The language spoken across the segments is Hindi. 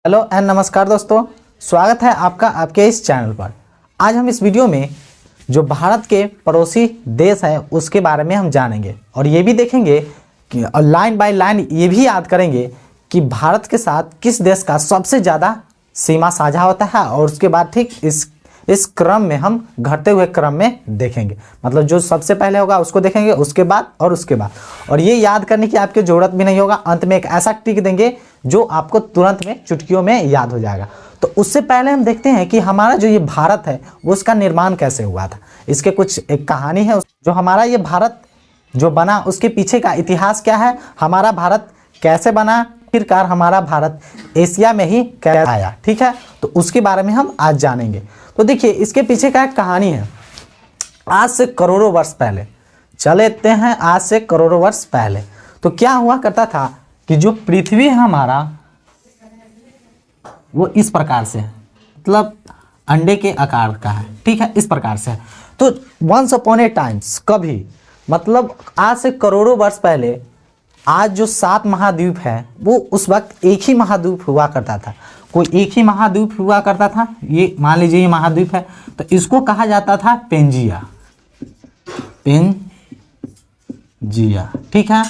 हेलो एंड नमस्कार दोस्तों, स्वागत है आपका आपके इस चैनल पर। आज हम इस वीडियो में जो भारत के पड़ोसी देश हैं उसके बारे में हम जानेंगे और ये भी देखेंगे कि लाइन बाय लाइन ये भी याद करेंगे कि भारत के साथ किस देश का सबसे ज़्यादा सीमा साझा होता है और उसके बाद ठीक इस क्रम में हम घटते हुए क्रम में देखेंगे। मतलब जो सबसे पहले होगा उसको देखेंगे, उसके बाद और उसके बाद। और ये याद करने की आपकी ज़रूरत भी नहीं होगा, अंत में एक ऐसा टिक देंगे जो आपको तुरंत में चुटकियों में याद हो जाएगा। तो उससे पहले हम देखते हैं कि हमारा जो ये भारत है वो उसका निर्माण कैसे हुआ था। इसके कुछ एक कहानी है, जो हमारा ये भारत जो बना उसके पीछे का इतिहास क्या है, हमारा भारत कैसे बना, आखिरकार हमारा भारत एशिया में ही कैसे आया। ठीक है, तो उसके बारे में हम आज जानेंगे। तो देखिए इसके पीछे का एक कहानी है। आज से करोड़ों वर्ष पहले चले लेते हैं, आज से करोड़ों वर्ष पहले तो क्या हुआ करता था कि जो पृथ्वी है हमारा वो इस प्रकार से है, मतलब अंडे के आकार का है। ठीक है, इस प्रकार से है। तो वंस अपॉन ए टाइम्स, कभी मतलब आज से करोड़ों वर्ष पहले, आज जो 7 महाद्वीप है वो उस वक्त एक ही महाद्वीप हुआ करता था। कोई एक ही महाद्वीप हुआ करता था। ये मान लीजिए ये महाद्वीप है, तो इसको कहा जाता था पेंजिया, पेंजिया। ठीक है,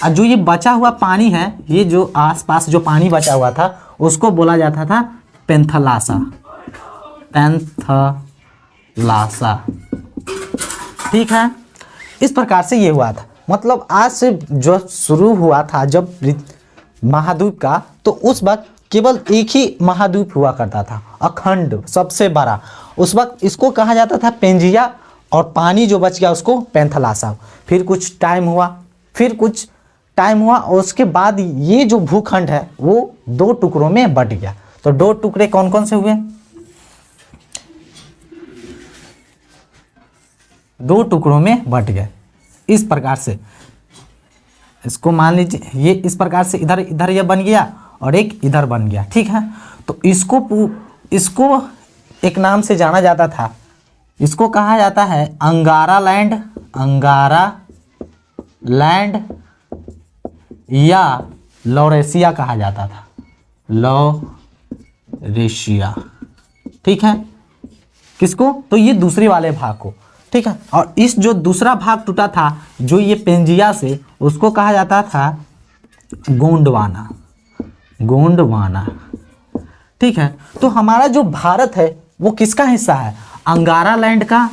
और जो ये बचा हुआ पानी है, ये जो आसपास जो पानी बचा हुआ था उसको बोला जाता था पेंथलासा, पेंथलासा। ठीक है, इस प्रकार से ये हुआ था। मतलब आज से जो शुरू हुआ था जब महाद्वीप का, तो उस वक्त केवल एक ही महाद्वीप हुआ करता था, अखंड सबसे बड़ा। उस वक्त इसको कहा जाता था पेंजिया, और पानी जो बच गया उसको पेंथलासा। फिर कुछ टाइम हुआ और उसके बाद ये जो भूखंड है वो 2 टुकड़ों में बट गया। तो 2 टुकड़े कौन कौन से हुए? 2 टुकड़ों में बट गए इस प्रकार से। इसको मान लीजिए ये इस प्रकार से इधर ये बन गया और एक इधर बन गया। ठीक है, तो इसको एक नाम से जाना जाता था। इसको कहा जाता है अंगारा लैंड या लॉरेशिया कहा जाता था, लॉरेशिया। ठीक है, किसको? तो ये दूसरे वाले भाग को। ठीक है, और इस जो दूसरा भाग टूटा था जो ये पेंजिया से, उसको कहा जाता था गोंडवाना। ठीक है, तो हमारा जो भारत है वो किसका हिस्सा है? अंगारा लैंड का,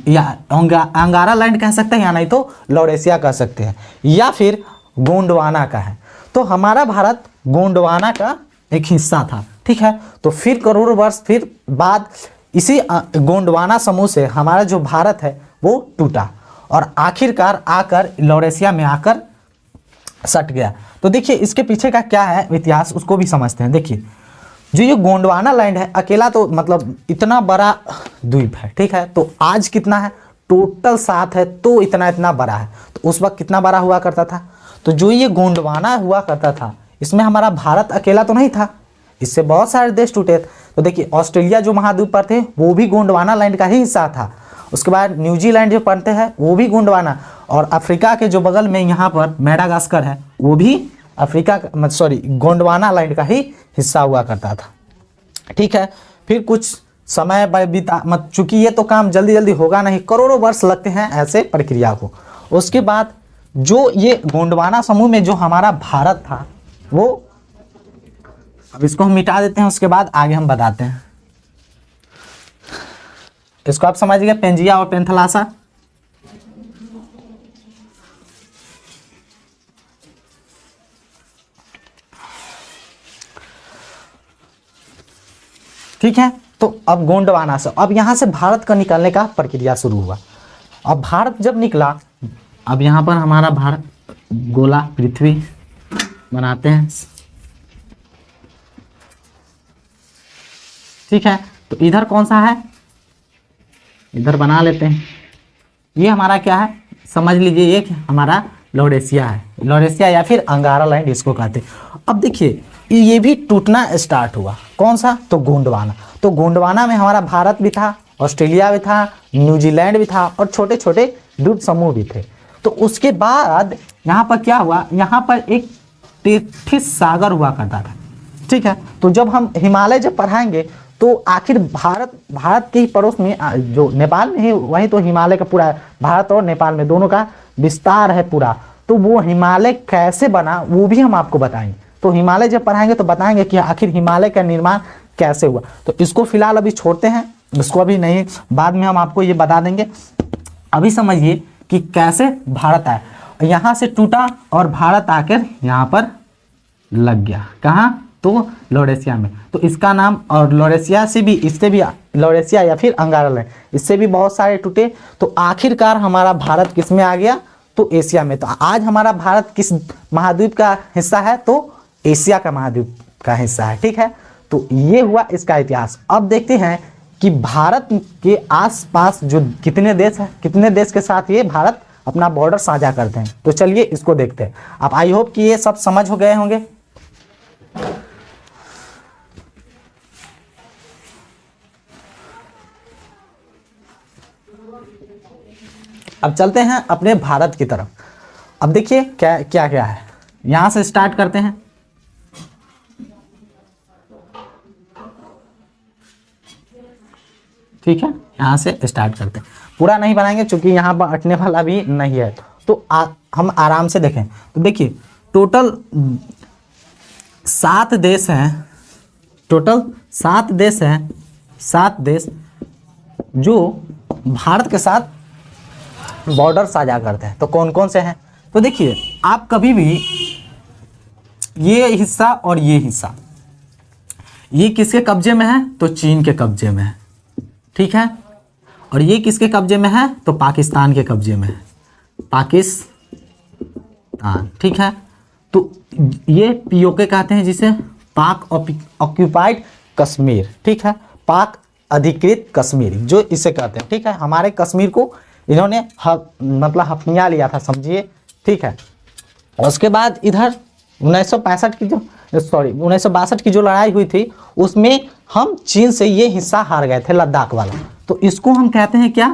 या अंगारा लैंड कह सकते हैं, या नहीं तो लॉरेशिया कह सकते हैं, या फिर गोंडवाना का है। तो हमारा भारत गोंडवाना का एक हिस्सा था। ठीक है, तो फिर करोड़ों वर्ष फिर बाद इसी गोंडवाना समूह से हमारा जो भारत है वो टूटा और आखिरकार आकर लॉरेशिया में आकर सट गया। तो देखिए इसके पीछे का क्या है इतिहास, उसको भी समझते हैं। देखिए जो ये गोंडवाना लैंड है, अकेला तो मतलब इतना बड़ा द्वीप है। ठीक है, तो आज कितना है? टोटल 7 है, तो इतना बड़ा है। तो उस वक्त कितना बड़ा हुआ करता था? तो जो ये गोंडवाना हुआ करता था, इसमें हमारा भारत अकेला तो नहीं था, इससे बहुत सारे देश टूटे। तो देखिए ऑस्ट्रेलिया जो महाद्वीप पर थे वो भी गोंडवाना लैंड का ही हिस्सा था। उसके बाद न्यूजीलैंड जो पड़ते हैं वो भी गोंडवाना, और अफ्रीका के जो बगल में यहाँ पर मेडागास्कर है वो भी गोंडवाना लैंड का ही हिस्सा हुआ करता था। ठीक है, फिर कुछ समय बीता, मत चूंकि ये तो काम जल्दी जल्दी होगा नहीं, करोड़ों वर्ष लगते हैं ऐसे प्रक्रिया को। उसके बाद जो ये गोंडवाना समूह में जो हमारा भारत था वो, अब इसको हम मिटा देते हैं, उसके बाद आगे हम बताते हैं। इसको आप समझिए पेंजिया और पेंथलासा। ठीक है, तो अब गोंडवाना से, अब यहां से भारत का निकलने का प्रक्रिया शुरू हुआ। अब भारत जब निकला, अब यहां पर हमारा भारत गोला पृथ्वी बनाते हैं। ठीक है, तो इधर कौन सा है? इधर बना लेते हैं। ये हमारा क्या है समझ लीजिए, ये हमारा लॉरेशिया है, लॉरेशिया या फिर अंगारा लैंड इसको कहते हैं। अब देखिए ये भी टूटना स्टार्ट हुआ। कौन सा? तो गोंडवाना। तो गोंडवाना में हमारा भारत भी था, ऑस्ट्रेलिया भी था, न्यूजीलैंड भी था, और छोटे छोटे द्वीप समूह भी थे। तो उसके बाद यहाँ पर क्या हुआ? यहाँ पर एक टेथिस सागर हुआ करता था। ठीक है। तो जब हम हिमालय जब पढ़ाएंगे तो आखिर भारत के ही पड़ोस में जो नेपाल में है वहीं तो हिमालय का पूरा भारत और नेपाल में दोनों का विस्तार है पूरा, तो वो हिमालय कैसे बना वो भी हम आपको बताएंगे। तो हिमालय जब पढ़ाएंगे तो बताएंगे कि आखिर हिमालय का निर्माण कैसे हुआ। तो इसको फिलहाल अभी छोड़ते हैं, इसको अभी नहीं, बाद में हम आपको ये बता देंगे। अभी समझिए कि कैसे भारत आया, यहाँ से टूटा और भारत आकर यहाँ पर लग गया। कहाँ? तो लॉरेशिया में। तो इसका नाम, और लॉरेशिया से भी, इससे भी लॉरेशिया या फिर अंगारा लैंड, इससे भी बहुत सारे टूटे। तो आखिरकार हमारा भारत किस में आ गया? तो एशिया में। तो आज हमारा भारत किस महाद्वीप का हिस्सा है? तो एशिया का महाद्वीप का हिस्सा है। ठीक है, तो ये हुआ इसका इतिहास। अब देखते हैं कि भारत के आसपास जो कितने देश हैं, कितने देश के साथ ये भारत अपना बॉर्डर साझा करते हैं। तो चलिए इसको देखते हैं। अब आई होप कि ये सब समझ हो गए होंगे। अब चलते हैं अपने भारत की तरफ। अब देखिए क्या क्या क्या है, यहां से स्टार्ट करते हैं। ठीक है, यहां से स्टार्ट करते हैं। पूरा नहीं बनाएंगे क्योंकि यहां पर अटने वाला भी नहीं है, तो हम आराम से देखें। तो देखिए टोटल 7 देश हैं, टोटल 7 देश हैं, 7 देश जो भारत के साथ बॉर्डर साझा करते हैं। तो कौन कौन से हैं? तो देखिए आप कभी भी ये हिस्सा और ये हिस्सा, ये किसके कब्जे में है? तो चीन के कब्जे में है। ठीक है, और ये किसके कब्जे में है? तो पाकिस्तान के कब्जे में है, पाकिस्तान। ठीक है, तो ये पीओके कहते हैं जिसे, पाक ऑक्यूपाइड कश्मीर। ठीक है, पाक अधिकृत कश्मीर जो इसे कहते हैं। ठीक है, हमारे कश्मीर को इन्होंने मतलब हथिया लिया था, समझिए। ठीक है, और उसके बाद इधर 1965 की जो 1962 की जो लड़ाई हुई थी उसमें हम चीन से ये हिस्सा हार गए थे, लद्दाख वाला। तो इसको हम कहते हैं क्या?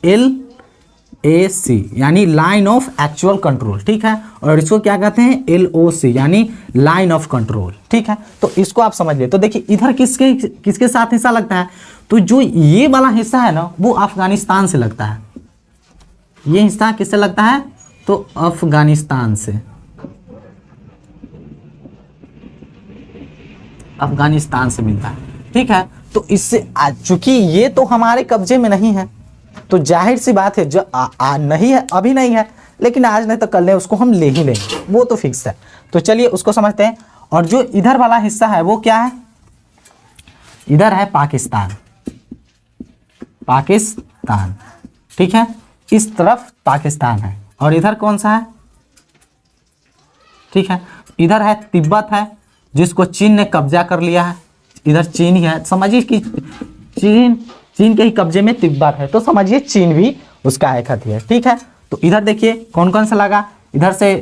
LAC यानी लाइन ऑफ एक्चुअल कंट्रोल। ठीक है, और इसको क्या कहते हैं? LOC यानी लाइन ऑफ कंट्रोल। ठीक है, तो इसको आप समझ लिए। तो देखिए इधर किसके किसके साथ हिस्सा लगता है? तो जो ये वाला हिस्सा है ना वो अफगानिस्तान से लगता है। ये हिस्सा किससे लगता है? तो अफगानिस्तान से, अफगानिस्तान से मिलता है। ठीक है, तो इससे चूंकि ये तो हमारे कब्जे में नहीं है तो जाहिर सी बात है जो नहीं है, अभी नहीं है, लेकिन आज नहीं तो कल उसको हम ले ही लेंगे, वो तो फिक्स है। तो चलिए उसको समझते हैं। और जो इधर वाला हिस्सा है वो क्या है? इधर है पाकिस्तान, पाकिस्तान। ठीक है, इस तरफ पाकिस्तान है, और इधर कौन सा है? ठीक है, इधर है तिब्बत है जिसको चीन ने कब्जा कर लिया है। इधर चीन ही है, समझिए कि चीन के ही कब्जे में तिब्बत है, तो समझिए चीन भी उसका एक हाथी है। ठीक है, तो इधर देखिए कौन कौन सा लगा। इधर से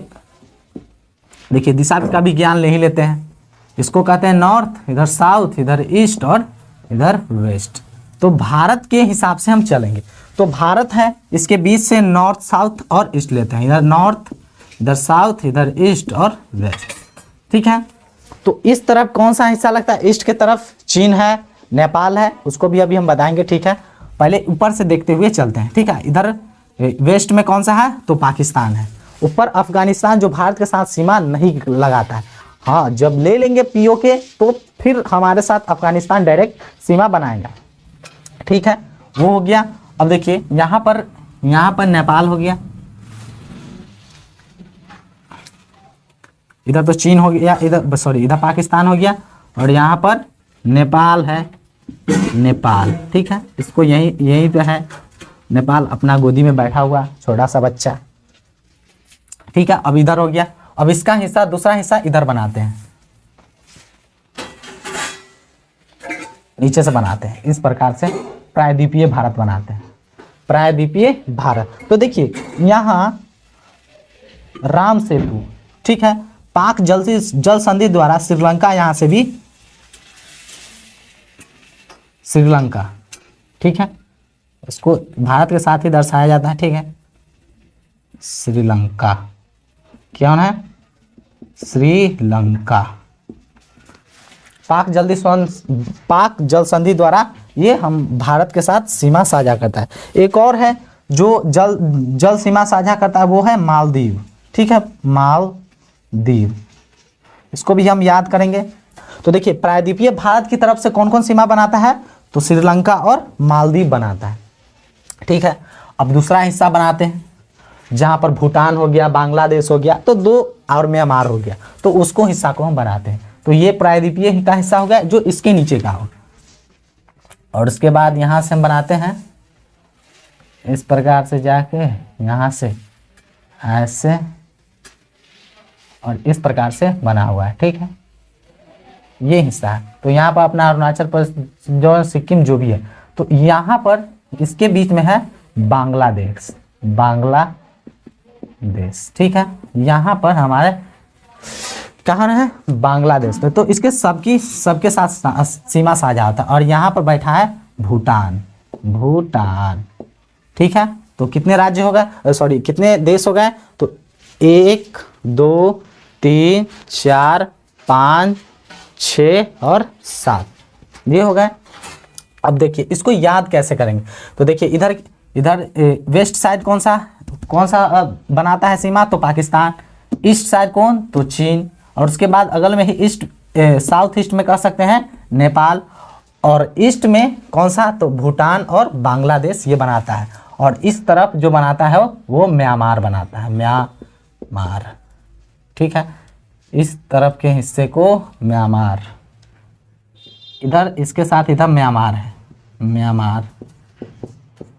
देखिए दिशा का भी ज्ञान ले ही लेते हैं। इसको कहते हैं नॉर्थ, इधर साउथ, इधर ईस्ट और इधर वेस्ट। तो भारत के हिसाब से हम चलेंगे। तो भारत है, इसके बीच से नॉर्थ साउथ और ईस्ट लेते हैं। इधर नॉर्थ, इधर साउथ, इधर ईस्ट और वेस्ट। ठीक है, तो इस तरफ कौन सा हिस्सा लगता है? ईस्ट के तरफ चीन है, नेपाल है, उसको भी अभी हम बताएंगे। ठीक है, पहले ऊपर से देखते हुए चलते हैं। ठीक है, इधर वेस्ट में कौन सा है? तो पाकिस्तान है। ऊपर अफगानिस्तान जो भारत के साथ सीमा नहीं लगाता है। हाँ, जब ले लेंगे पीओके तो फिर हमारे साथ अफगानिस्तान डायरेक्ट सीमा बनाएगा। ठीक है, वो हो गया। अब देखिए यहाँ पर नेपाल हो गया, इधर तो चीन हो गया, इधर पाकिस्तान हो गया, और यहाँ पर नेपाल है, नेपाल। ठीक है, इसको यही पे है नेपाल, अपना गोदी में बैठा हुआ छोटा सा बच्चा। ठीक है, अब इधर हो गया। अब इसका हिस्सा, दूसरा हिस्सा इधर बनाते हैं, नीचे से बनाते हैं। इस प्रकार से प्रायद्वीपीय भारत बनाते हैं, प्रायद्वीपीय भारत। तो देखिए यहाँ राम सेतु, ठीक है, पाक जल संधि द्वारा श्रीलंका, यहाँ से भी श्रीलंका। ठीक है, इसको भारत के साथ ही दर्शाया जाता है। ठीक है, श्रीलंका क्या है? श्रीलंका। पाक जल संधि द्वारा ये हम भारत के साथ सीमा साझा करता है। एक और है जो जल सीमा साझा करता है, वो है मालदीव। ठीक है, मालदीव, इसको भी हम याद करेंगे। तो देखिए प्रायद्वीपीय भारत की तरफ से कौन कौन सीमा बनाता है, तो श्रीलंका और मालदीव बनाता है। ठीक है, अब दूसरा हिस्सा बनाते हैं जहां पर भूटान हो गया, बांग्लादेश हो गया, तो 2 और म्यांमार हो गया, तो उसको हिस्सा को हम बनाते हैं। तो ये प्रायद्वीपीय का हिस्सा हो गया जो इसके नीचे का होगा। और उसके बाद यहां से हम बनाते हैं इस प्रकार से जाके, यहां से ऐसे और इस प्रकार से बना हुआ है। ठीक है, ये हिस्सा है। तो यहाँ पर अपना अरुणाचल प्रदेश जो सिक्किम जो भी है, तो यहाँ पर इसके बीच में है बांग्लादेश, बांग्लादेश। ठीक है, यहाँ पर हमारे कहाँ है, बांग्लादेश में। तो इसके सबके साथ सीमा साझा होता है। और यहाँ पर बैठा है भूटान, भूटान। ठीक है, तो कितने राज्य हो गए, सॉरी कितने देश हो गए, तो 1 2 3 4 5 6 और 7 ये हो गए। अब देखिए इसको याद कैसे करेंगे, तो देखिए इधर वेस्ट साइड कौन सा बनाता है सीमा, तो पाकिस्तान। ईस्ट साइड कौन, तो चीन। और उसके बाद अगल में ही साउथ ईस्ट में कह सकते हैं नेपाल। और ईस्ट में कौन सा, तो भूटान और बांग्लादेश ये बनाता है। और इस तरफ जो बनाता है वो म्यांमार बनाता है, म्यांमार। ठीक है, इस तरफ के हिस्से को म्यांमार, इधर इसके साथ इधर म्यांमार है, म्यांमार।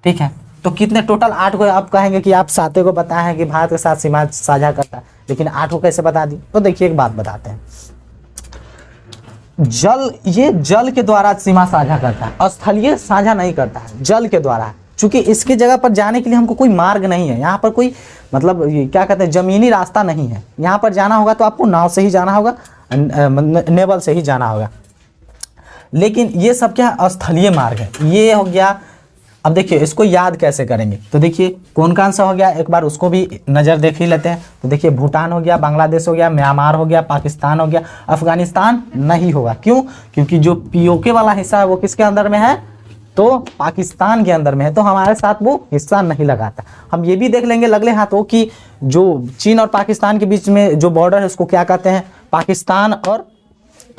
ठीक है, तो कितने टोटल 8 को आप कहेंगे कि आप 7 को बताए हैं कि भारत के साथ सीमा साझा करता है, लेकिन 8 को कैसे बता दी। तो देखिए एक बात बताते हैं, ये जल के द्वारा सीमा साझा करता है, स्थलीय साझा नहीं करता है, जल के द्वारा। चूंकि इसके जगह पर जाने के लिए हमको कोई मार्ग नहीं है, यहाँ पर कोई मतलब ये क्या कहते हैं, जमीनी रास्ता नहीं है। यहाँ पर जाना होगा तो आपको नाव से ही जाना होगा, नेवल से ही जाना होगा। लेकिन ये सब क्या स्थलीय मार्ग है, ये हो गया। अब देखिए इसको याद कैसे करेंगे, तो देखिए कौन सा हो गया, एक बार उसको भी नज़र देख ही लेते हैं। तो देखिए भूटान हो गया, बांग्लादेश हो गया, म्यांमार हो गया, पाकिस्तान हो गया, अफगानिस्तान नहीं होगा। क्यों, क्योंकि जो पीओके वाला हिस्सा है वो किसके अंदर में है, तो पाकिस्तान के अंदर में है, तो हमारे साथ वो हिस्सा नहीं लगाता। हम ये भी देख लेंगे लगले हाथों कि जो चीन और पाकिस्तान के बीच में जो बॉर्डर है उसको क्या कहते हैं, पाकिस्तान और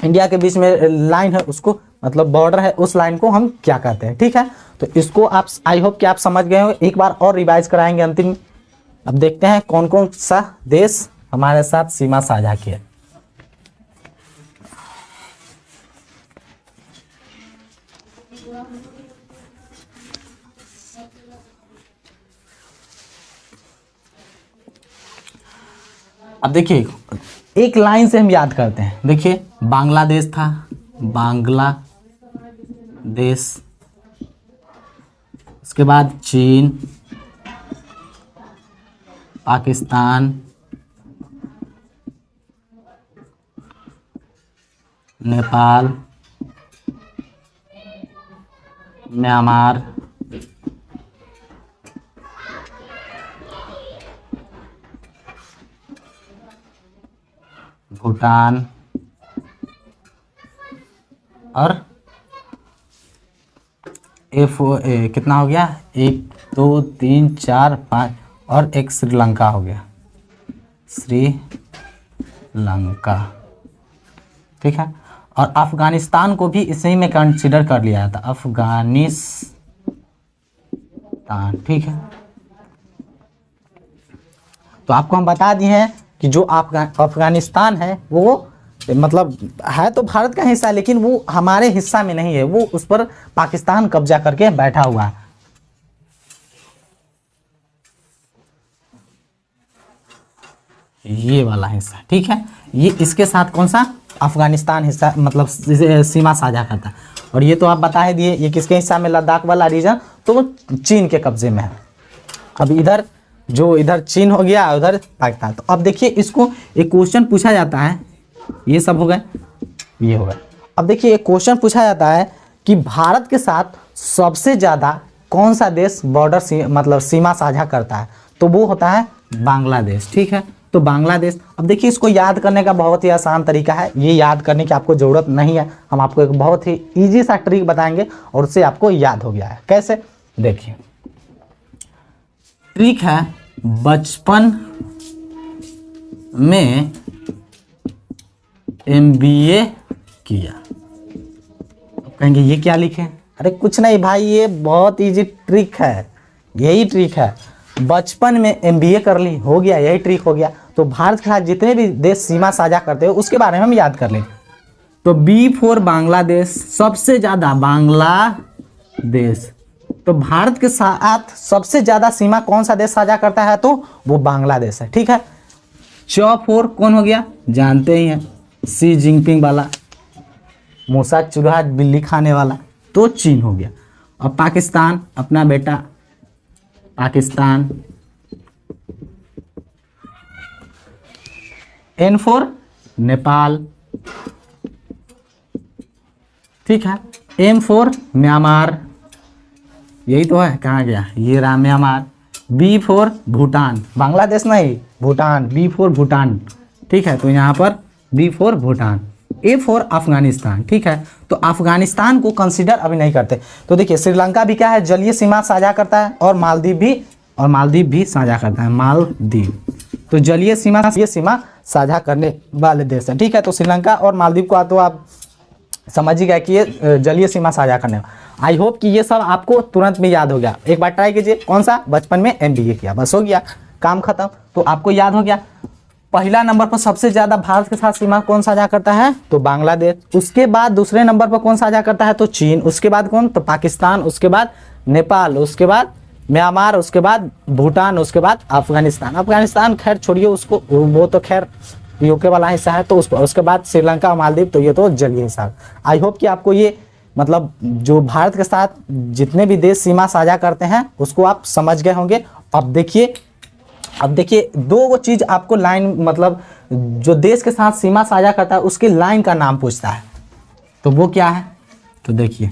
इंडिया के बीच में लाइन है उसको, मतलब बॉर्डर है, उस लाइन को हम क्या कहते हैं। ठीक है, तो इसको आप आई होप कि आप समझ गए हो। एक बार और रिवाइज कराएंगे अंतिम। अब देखते हैं कौन कौन सा देश हमारे साथ सीमा साझा किया। अब देखिए एक लाइन से हम याद करते हैं। देखिए बांग्लादेश था, बांग्लादेश, उसके बाद चीन, पाकिस्तान, नेपाल, म्यांमार, भूटान और कितना हो गया, 1 2 3 4 5 और एक श्रीलंका हो गया, श्रीलंका। ठीक है, और अफगानिस्तान को भी इसी में कंसीडर कर लिया था, अफगानिस्तान। ठीक है, तो आपको हम बता दिए हैं कि जो अफगानिस्तान है वो मतलब है तो भारत का हिस्सा, लेकिन वो हमारे हिस्सा में नहीं है, वो उस पर पाकिस्तान कब्जा करके बैठा हुआ है। ये वाला हिस्सा। ठीक है, ये इसके साथ कौन सा, अफगानिस्तान हिस्सा मतलब सीमा साझा करता है। और ये तो आप बता ही दिए ये किसके हिस्सा में, लद्दाख वाला रीजन तो वो चीन के कब्जे में है। अब इधर चीन हो गया, उधर पाकिस्तान। तो अब देखिए इसको एक क्वेश्चन पूछा जाता है, ये सब हो गए, ये हो गए। अब देखिए एक क्वेश्चन पूछा जाता है कि भारत के साथ सबसे ज़्यादा कौन सा देश बॉर्डर मतलब सीमा साझा करता है, तो वो होता है बांग्लादेश। ठीक है, तो बांग्लादेश। अब देखिए इसको याद करने का बहुत ही आसान तरीका है, ये याद करने की आपको ज़रूरत नहीं है, हम आपको एक बहुत ही ईजी सा ट्रिक बताएंगे और उससे आपको याद हो गया है। कैसे, देखिए ट्रिक है, बचपन में MBA किया। अब कहेंगे ये क्या लिखे, अरे कुछ नहीं भाई, ये बहुत इजी ट्रिक है, यही ट्रिक है, बचपन में MBA कर ली, हो गया, यही ट्रिक हो गया। तो भारत के साथ जितने भी देश सीमा साझा करते हैं उसके बारे में हम याद कर लें। तो B फॉर बांग्लादेश, सबसे ज़्यादा बांग्लादेश। तो भारत के साथ सबसे ज़्यादा सीमा कौन सा देश साझा करता है, तो वो बांग्लादेश है, ठीक है। च फॉर कौन हो गया, जानते ही हैं, शी जिनपिंग वाला, मूसा चूहा बिल्ली खाने वाला, तो चीन हो गया। अब पाकिस्तान, अपना बेटा पाकिस्तान। N फॉर नेपाल, ठीक है। M फॉर म्यांमार, यही तो है, कहाँ गया, ये रहा Myanmar. B for Bhutan, Bangladesh नहीं, भूटान, B फॉर भूटान, ठीक है, तो यहाँ पर B for Bhutan. A for Afghanistan, ठीक है, तो अफगानिस्तान को कंसीडर अभी नहीं करते। तो देखिए श्रीलंका भी क्या है, जलीय सीमा साझा करता है, और मालदीव भी साझा करता है, मालदीव। तो जलीय सीमा, ये सीमा साझा करने वाले देश हैं, ठीक है। तो श्रीलंका और मालदीव को तो आप समझ ही गए कि ये जलीय सीमा साझा करने। आई होप कि ये सब आपको तुरंत में याद हो गया। एक बार ट्राई कीजिए, कौन सा, बचपन में MBA किया, बस हो गया, काम खत्म। तो आपको याद हो गया, पहला नंबर पर सबसे ज़्यादा भारत के साथ सीमा कौन साझा करता है, तो बांग्लादेश। उसके बाद दूसरे नंबर पर कौन साझा करता है, तो चीन। उसके बाद कौन, तो पाकिस्तान। उसके बाद नेपाल। उसके बाद म्यांमार। उसके बाद भूटान। उसके बाद अफगानिस्तान खैर छोड़िए उसको, वो तो खैर यूके वाला हिस्सा है। तो उसके बाद श्रीलंका और मालदीव, तो ये तो जलीय हिस्सा। आई होप कि आपको ये मतलब जो भारत के साथ जितने भी देश सीमा साझा करते हैं उसको आप समझ गए होंगे। अब देखिए दो चीज़ आपको लाइन, मतलब जो देश के साथ सीमा साझा करता है उसकी लाइन का नाम पूछता है, तो वो क्या है, तो देखिए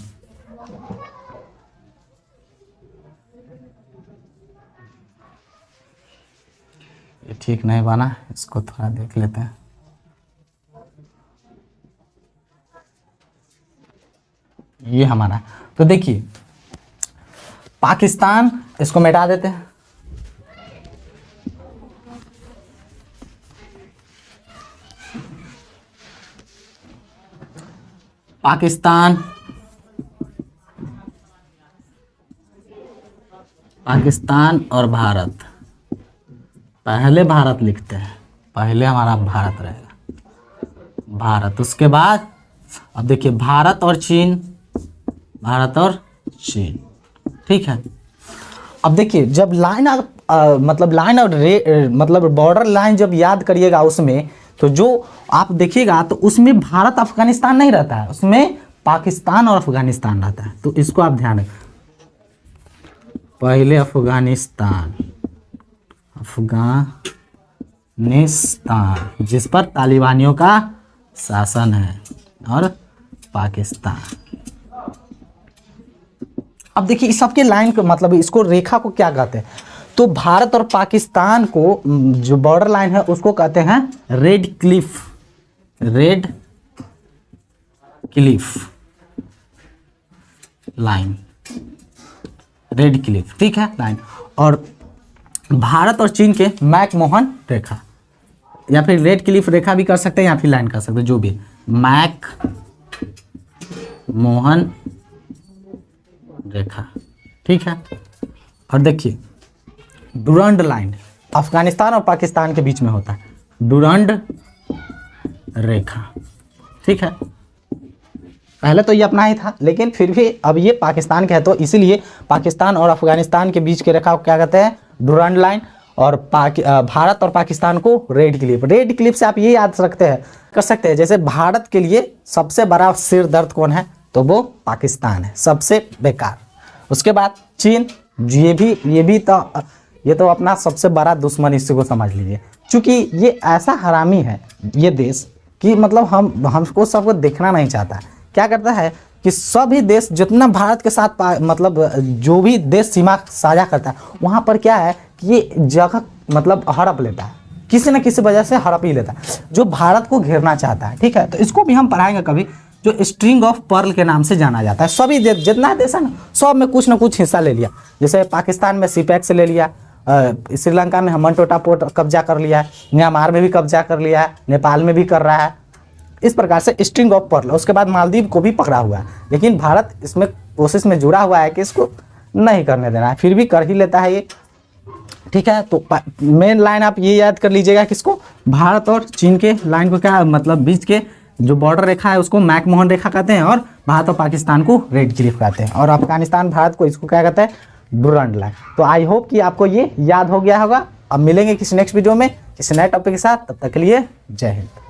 ये ठीक नहीं बना, इसको थोड़ा देख लेते हैं। ये हमारा, तो देखिए पाकिस्तान, इसको मिटा देते हैं। पाकिस्तान और भारत, पहले भारत लिखते हैं, पहले हमारा भारत रहेगा, भारत। उसके बाद अब देखिए भारत और चीन, ठीक है। अब देखिए जब लाइन मतलब लाइन और मतलब बॉर्डर लाइन जब याद करिएगा उसमें, तो जो आप देखिएगा तो उसमें भारत अफगानिस्तान नहीं रहता है, उसमें पाकिस्तान और अफगानिस्तान रहता है। तो इसको आप ध्यान रखें, पहले अफगानिस्तान जिस पर तालिबानियों का शासन है, और पाकिस्तान। अब देखिए इस सबके लाइन को, मतलब इसको रेखा को क्या कहते हैं, तो भारत और पाकिस्तान को जो बॉर्डर लाइन है उसको कहते हैं red Cliff line, red Cliff, ठीक है, लाइन। और भारत और चीन के मैकमोहन रेखा, या फिर रेड क्लिफ रेखा भी कर सकते हैं, या फिर लाइन कर सकते हैं, जो भी मैकमोहन रेखा, ठीक है। और देखिए डुरंड लाइन अफगानिस्तान और पाकिस्तान के बीच में होता है, डुरंड रेखा, ठीक है। पहले तो ये अपना ही था, लेकिन फिर भी अब ये पाकिस्तान का है, तो इसीलिए पाकिस्तान और अफगानिस्तान के बीच के रेखा को क्या कहते हैं, डुरंड लाइन। और भारत और पाकिस्तान को रेड क्लिप से आप ये याद कर सकते हैं, जैसे भारत के लिए सबसे बड़ा सिर दर्द कौन है, तो वो पाकिस्तान है, सबसे बेकार। उसके बाद चीन, ये तो अपना सबसे बड़ा दुश्मन, इसी को समझ लीजिए। क्योंकि ये ऐसा हरामी है ये देश कि मतलब हमको सबको देखना नहीं चाहता। क्या करता है कि सभी देश जितना भारत के साथ मतलब जो भी देश सीमा साझा करता है, वहाँ पर क्या है कि ये जगह मतलब हड़प लेता है। किसी न किसी वजह से हड़प ही लेता है, जो भारत को घेरना चाहता है। ठीक है, तो इसको भी हम पढ़ाएंगे कभी, जो स्ट्रिंग ऑफ पर्ल के नाम से जाना जाता है। सभी जितना देश है ना, सब में कुछ ना कुछ हिस्सा ले लिया। जैसे पाकिस्तान में सीपैक से ले लिया, श्रीलंका में हमनटोटा पोर्ट कब्जा कर लिया है, म्यांमार में भी कब्जा कर लिया है, नेपाल में भी कर रहा है। इस प्रकार से स्ट्रिंग ऑफ पर्ल। उसके बाद मालदीव को भी पकड़ा हुआ है, लेकिन भारत इसमें कोशिश में जुड़ा हुआ है कि इसको नहीं करने देना है, फिर भी कर ही लेता है ये। ठीक है, तो मेन लाइन आप ये याद कर लीजिएगा, किसको, भारत और चीन के लाइन को क्या मतलब बीच के जो बॉर्डर रेखा है उसको मैकमोहन रेखा कहते हैं, और भारत और पाकिस्तान को रेड क्लिफ कहते हैं, और अफगानिस्तान भारत को इसको क्या कहते हैं, डुरंड लाइन। तो आई होप कि आपको ये याद हो गया होगा। अब मिलेंगे किसी नेक्स्ट वीडियो में किसी नए टॉपिक के साथ, तब तक के लिए जय हिंद।